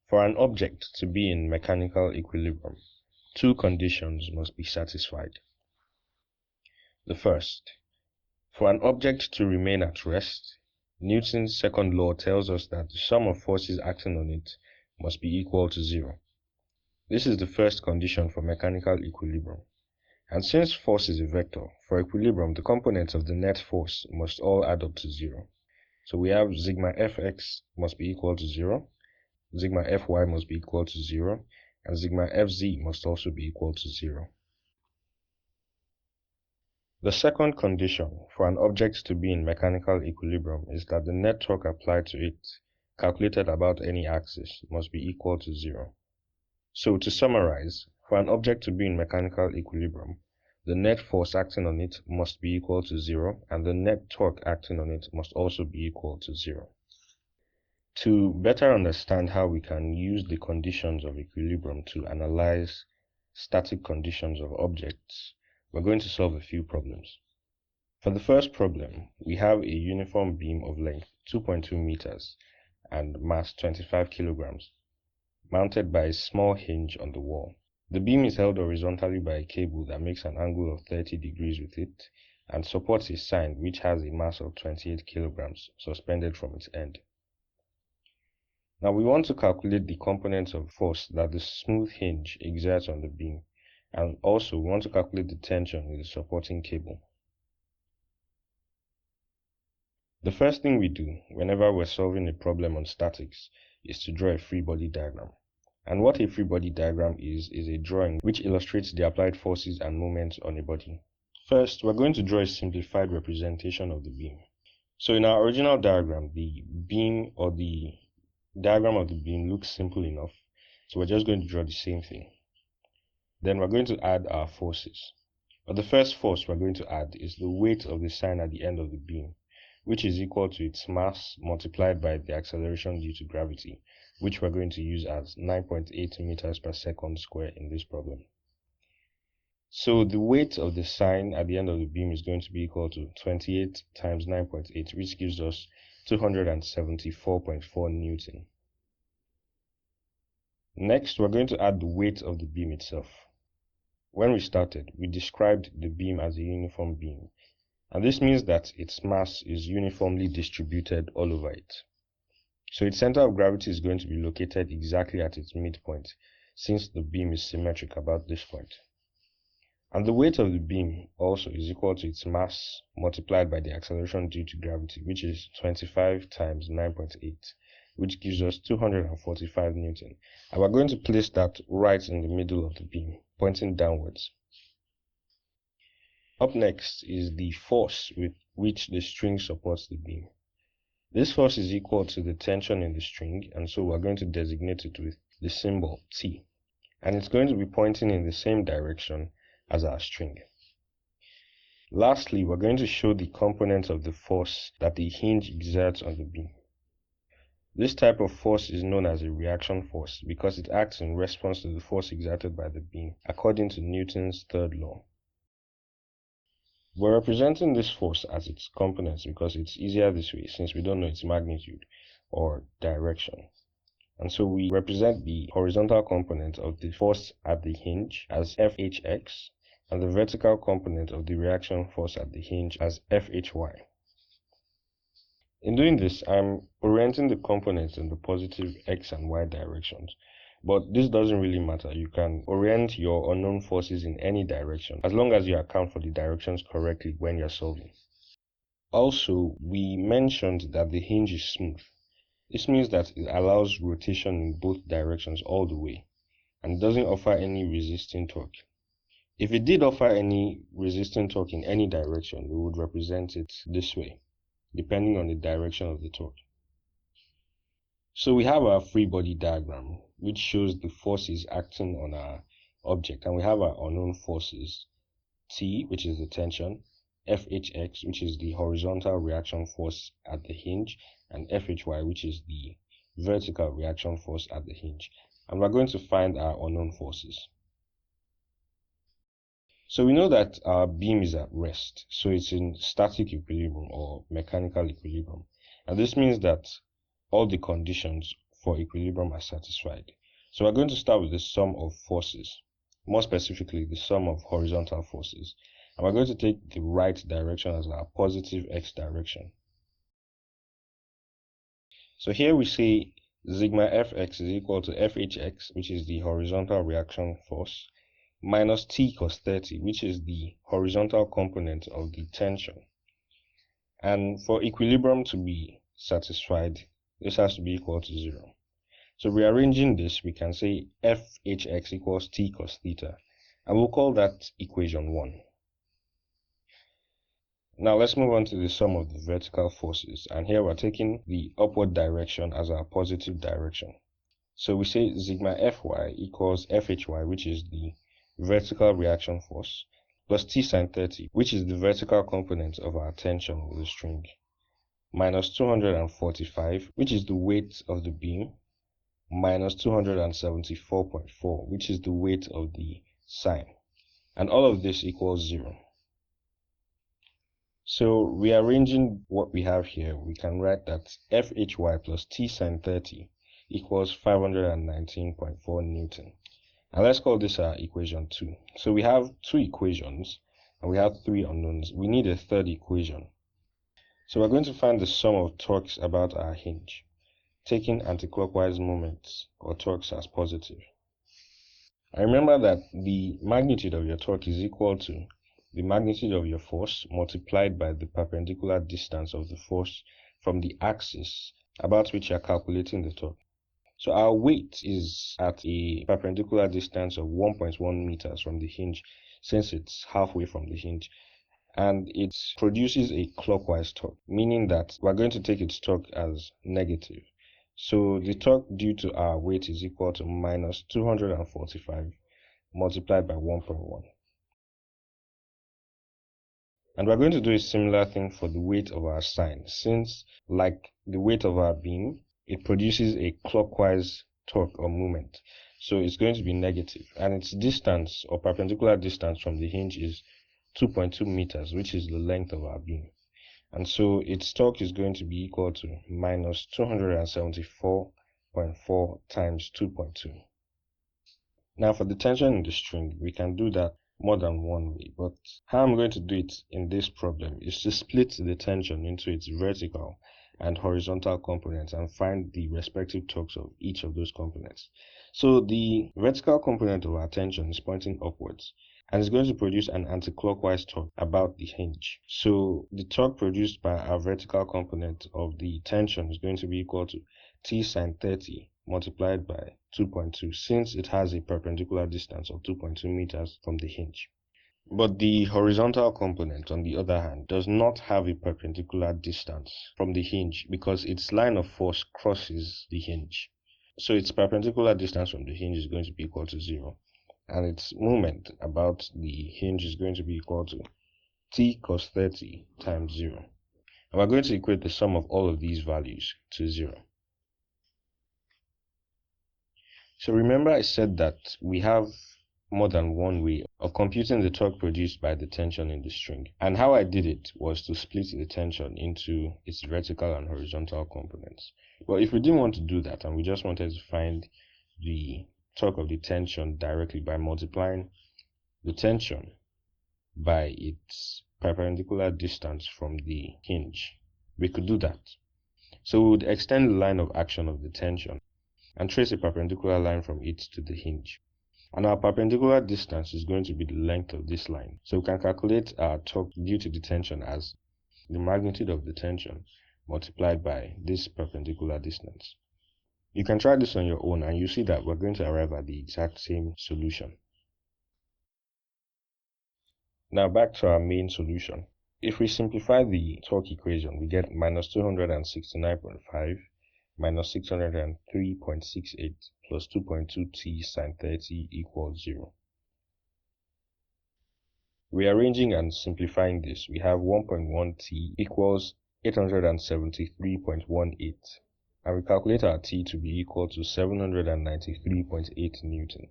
For an object to be in mechanical equilibrium, two conditions must be satisfied. The first, for an object to remain at rest, Newton's second law tells us that the sum of forces acting on it must be equal to zero. This is the first condition for mechanical equilibrium. And since force is a vector, for equilibrium the components of the net force must all add up to zero. So we have sigma fx must be equal to 0, sigma fy must be equal to 0, and sigma fz must also be equal to 0. The second condition for an object to be in mechanical equilibrium is that the net torque applied to it, calculated about any axis, must be equal to 0. So to summarize, for an object to be in mechanical equilibrium, the net force acting on it must be equal to 0, and the net torque acting on it must also be equal to 0. To better understand how we can use the conditions of equilibrium to analyze static conditions of objects, we're going to solve a few problems. For the first problem, we have a uniform beam of length 2.2 meters and mass 25 kilograms, mounted by a small hinge on the wall. The beam is held horizontally by a cable that makes an angle of 30 degrees with it and supports a sign which has a mass of 28 kilograms suspended from its end. Now we want to calculate the components of force that the smooth hinge exerts on the beam, and also we want to calculate the tension in the supporting cable. The first thing we do whenever we're solving a problem on statics is to draw a free body diagram. And what a free body diagram is a drawing which illustrates the applied forces and moments on a body. First, we're going to draw a simplified representation of the beam. So in our original diagram, the beam or the diagram of the beam looks simple enough, so we're just going to draw the same thing. Then we're going to add our forces. But the first force we're going to add is the weight of the sign at the end of the beam, which is equal to its mass multiplied by the acceleration due to gravity, which we're going to use as 9.8 meters per second square in this problem. So the weight of the sign at the end of the beam is going to be equal to 28 times 9.8, which gives us 274.4 Newton. Next, we're going to add the weight of the beam itself. When we started, we described the beam as a uniform beam, and this means that its mass is uniformly distributed all over it. So its center of gravity is going to be located exactly at its midpoint, since the beam is symmetric about this point. And the weight of the beam also is equal to its mass multiplied by the acceleration due to gravity, which is 25 times 9.8, which gives us 245 Newton. And we're going to place that right in the middle of the beam, pointing downwards. Up next is the force with which the string supports the beam. This force is equal to the tension in the string, and so we're going to designate it with the symbol T. And it's going to be pointing in the same direction as our string. Lastly, we're going to show the components of the force that the hinge exerts on the beam. This type of force is known as a reaction force because it acts in response to the force exerted by the beam, according to Newton's third law. We're representing this force as its components because it's easier this way since we don't know its magnitude or direction. And so we represent the horizontal component of the force at the hinge as Fhx, and the vertical component of the reaction force at the hinge as Fhy. In doing this, I'm orienting the components in the positive x and y directions, but this doesn't really matter. You can orient your unknown forces in any direction as long as you account for the directions correctly when you're solving. Also, we mentioned that the hinge is smooth. This means that it allows rotation in both directions all the way and doesn't offer any resisting torque. If it did offer any resisting torque in any direction, we would represent it this way, depending on the direction of the torque. So we have our free body diagram, which shows the forces acting on our object, and we have our unknown forces, T, which is the tension, Fhx, which is the horizontal reaction force at the hinge, and Fhy, which is the vertical reaction force at the hinge. And we're going to find our unknown forces. So we know that our beam is at rest, so it's in static equilibrium or mechanical equilibrium. And this means that all the conditions for equilibrium are satisfied. So we're going to start with the sum of forces, more specifically the sum of horizontal forces. And we're going to take the right direction as our positive x direction. So here we say sigma fx is equal to fhx, which is the horizontal reaction force, minus t cos 30, which is the horizontal component of the tension. And for equilibrium to be satisfied, this has to be equal to 0. So rearranging this, we can say fhx equals t cos theta, and we'll call that equation 1. Now let's move on to the sum of the vertical forces, and here we're taking the upward direction as our positive direction. So we say sigma fy equals fhy, which is the vertical reaction force, plus t sine 30, which is the vertical component of our tension of the string, minus 245, which is the weight of the beam, minus 274.4, which is the weight of the sine. And all of this equals 0. So rearranging what we have here, we can write that fhy plus t sine 30 equals 519.4 Newton. And let's call this our equation 2. So we have two equations and we have three unknowns. We need a third equation. So we're going to find the sum of torques about our hinge, taking anticlockwise moments or torques as positive. And remember that the magnitude of your torque is equal to the magnitude of your force multiplied by the perpendicular distance of the force from the axis about which you are calculating the torque. So our weight is at a perpendicular distance of 1.1 meters from the hinge, since it's halfway from the hinge, and it produces a clockwise torque, meaning that we're going to take its torque as negative. So the torque due to our weight is equal to minus 245 multiplied by 1.1. And we're going to do a similar thing for the weight of our sine, since like the weight of our beam, it produces a clockwise torque or moment. So it's going to be negative, and its distance or perpendicular distance from the hinge is 2.2 meters, which is the length of our beam. And so its torque is going to be equal to minus 274.4 times 2.2. Now for the tension in the string, we can do that more than one way, but how I'm going to do it in this problem is to split the tension into its vertical and horizontal components and find the respective torques of each of those components. So the vertical component of our tension is pointing upwards, and it's going to produce an anticlockwise torque about the hinge. So the torque produced by our vertical component of the tension is going to be equal to t sine 30 multiplied by 2.2, since it has a perpendicular distance of 2.2 meters from the hinge. But the horizontal component, on the other hand, does not have a perpendicular distance from the hinge because its line of force crosses the hinge. So its perpendicular distance from the hinge is going to be equal to 0. And its moment about the hinge is going to be equal to t cos 30 times 0. And we're going to equate the sum of all of these values to 0. So remember I said that we have more than one way of computing the torque produced by the tension in the string. And how I did it was to split the tension into its vertical and horizontal components. Well, if we didn't want to do that and we just wanted to find the torque of the tension directly by multiplying the tension by its perpendicular distance from the hinge, we could do that. So we would extend the line of action of the tension and trace a perpendicular line from it to the hinge. And our perpendicular distance is going to be the length of this line. So we can calculate our torque due to the tension as the magnitude of the tension multiplied by this perpendicular distance. You can try this on your own and you see that we're going to arrive at the exact same solution. Now back to our main solution. If we simplify the torque equation, we get minus 269.5 minus 603.68 plus 2.2 t sine 30 equals 0. Rearranging and simplifying this, we have 1.1 t equals 873.18, and we calculate our t to be equal to 793.8 Newton.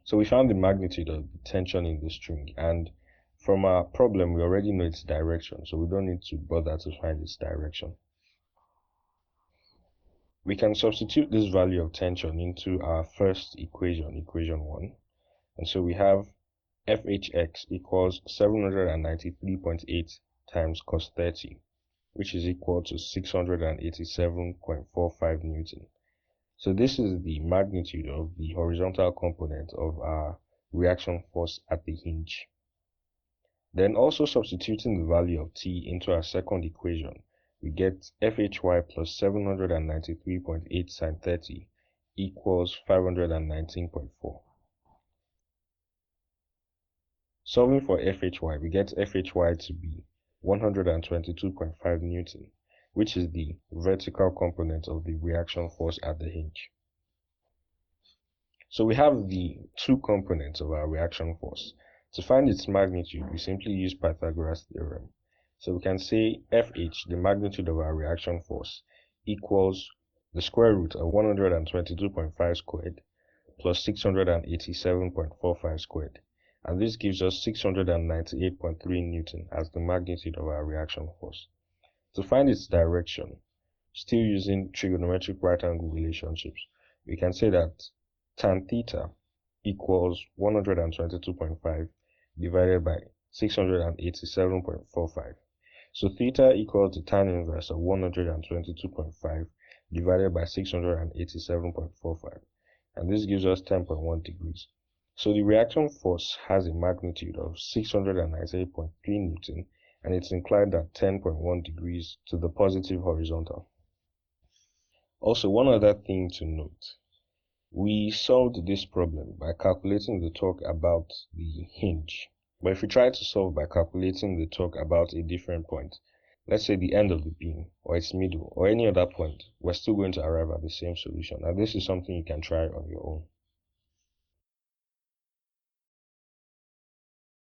So we found the magnitude of the tension in the string, and from our problem we already know its direction, so we don't need to bother to find its direction. We can substitute this value of tension into our first equation, equation 1. And so we have FHX equals 793.8 times cos 30, which is equal to 687.45 Newton. So this is the magnitude of the horizontal component of our reaction force at the hinge. Then also substituting the value of T into our second equation, we get FHY plus 793.8 sine 30 equals 519.4. Solving for FHY, we get FHY to be 122.5 Newton, which is the vertical component of the reaction force at the hinge. So we have the two components of our reaction force. To find its magnitude, we simply use Pythagoras theorem. So we can say FH, the magnitude of our reaction force, equals the square root of 122.5 squared plus 687.45 squared. And this gives us 698.3 Newton as the magnitude of our reaction force. To find its direction, still using trigonometric right angle relationships, we can say that tan theta equals 122.5 divided by 687.45. So theta equals the tan inverse of 122.5 divided by 687.45. And this gives us 10.1 degrees. So the reaction force has a magnitude of 698.3 Newton, and it's inclined at 10.1 degrees to the positive horizontal. Also, one other thing to note. We solved this problem by calculating the torque about the hinge. But if we try to solve by calculating the torque about a different point, let's say the end of the beam, or its middle, or any other point, we're still going to arrive at the same solution. And this is something you can try on your own.